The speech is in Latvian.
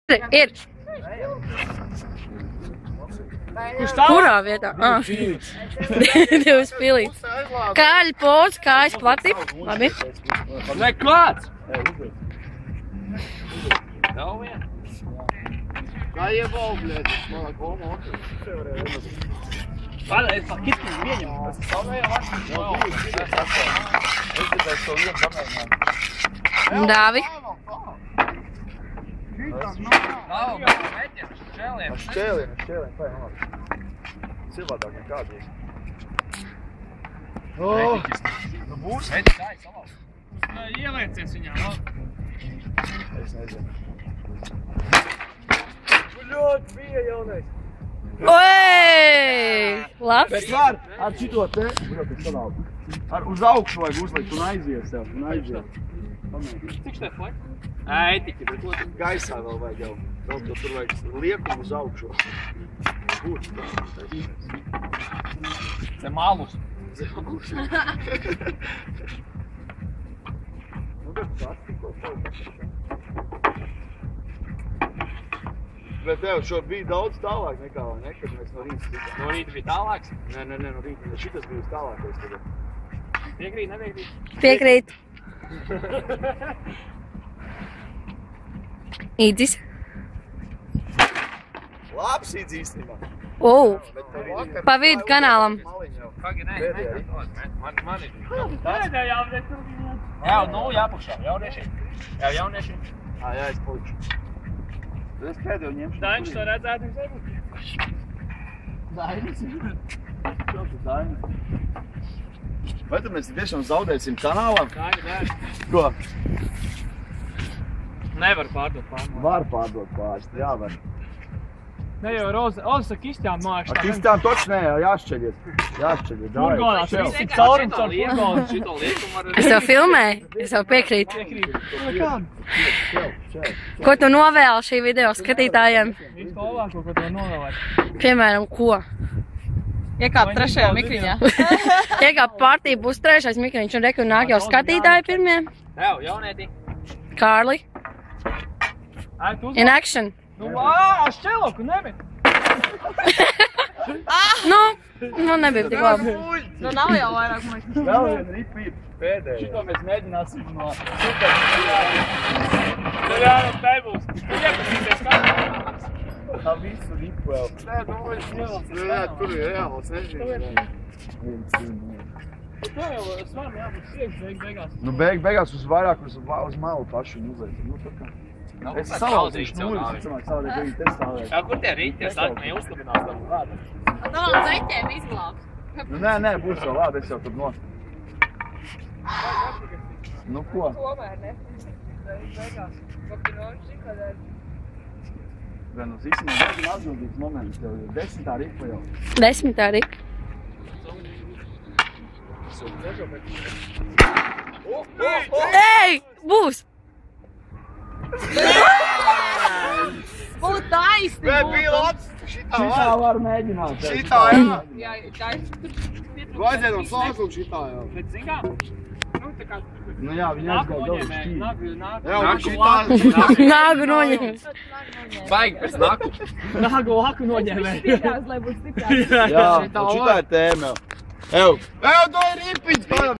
Ir. Kurā vietā? Divas pilītes. Kāļi pods, kājas plati. Labi. Ne klāts! Nav vien. Kā iebal, bļēt, manā kolmā otru. Kādā, es pa kitkiņu vienam. Es savējā vašu. Es tikai savu vienu pamēģināju. Dāvi. Nav, meķiem, šķēliem. Šķēliem, tā ir. Silvātāk nekādīgi. Nu būs? Meķi, tā ir salauzt. Ieliecies viņā, no? Es nezinu. Ļoti bija jaunais. Oi! Labs. Bet var ar šito te, uz augšu vajag uzlikt un aizies tev, un aizies. Cik šeit vajag? Ētiķi, bet ko tad gaisā vēl vajag jau. Vēl to tur vajag liekumu uz augšu. Būtu tā. Te malus. Zelgus. Nu, bet plastiko kaut. Bet tev šo bija daudz tālāk nekā, vai ne? Kad mēs no rīta tikām. No rīta bija tālāks? Nē, no rīta. Šitas bija tālākais tagad. Piekrīt, nepiekrīt? Piekrīt. Īdzis. Labs īdz īstenībā. Pa vidu kanālam. Pagi, nē. Man ir. Jā, nu jāpakšā. Jaunieši. Jā, jaunieši. Jā, es palikšu. Es pēdējo ņemšu. Dainis to redzētu, viņš nebūtu. Dainis? Čo tu Dainis? Vai tu mēs tiešām zaudēsim kanālam? Nē. Ko? Nevar pārdot pārmāju. Var pārdot pāris, jāvar. Ne jau Roza saka izķām mākšu. Ak izķām toči nē, jāšķeļies. Jāšķeļies. Furgonā šeit caurums ar furgonu. Es tev filmēju, es tev piekrītu. Ko tu novēli šī video skatītājiem? Visu labāko, ko tu novēli. Piemēram, ko? Iekāp trešajā mikriņā. Iekāp partī būs trešais mikriņš un reku nāk jau skatītāji pirmie. Tev, jaunieti. Kārli. In action. Nu, šķeloku nemet. Nu nebija tik labi. Nu, nav jau vairāk maņas. Vēl vien ripīt pēdējo. Šito mēs mēģināsim no super. Tev jāno pēbūs. Tu iepazīties kā? Tā visu ripu vēl. Nē, nu, es ievalcies. Jā, tur ir reāls, nezinu. Tev jau svaram jābūt sieks beigās. Nu, beigās uz vairāk uz malu pašu uzliek. Nu, tā kā. Es salauzīšu nūļus, cilvēku savādāk arī te stāvēt. Jā, kur tie rīti, tie sāk neuzkabinās tam vārdu? Tā vēl zeķēm izglābs. Nu, nē, būs vēl labi, es jau tur no. Nu, ko? Tomēr ne. Beigās. Kopinoši šikādēļ. Gan uz īstenībā nezinu atbildīgs moments, tev ir 10. ripa jau. 10. ripa. Ej, būs! Būtu taisni būtu. Bet bija labs! Šitā var mēģināt. Šitā, jā. Jā, taisni. Vajadzēja no sākuma šitā jau. Bet zingā? Nu, tā kā... Nu jā, viņi aizgāja daudz šķīvi. Jā, un šitā... Nāgu noņem. Baigi pēc naku. Nāgu laku noņemē. Stiprās, lai būtu stiprās. Jā, un šitā ir tēma jau. Ev, to ir ripiņš, kādam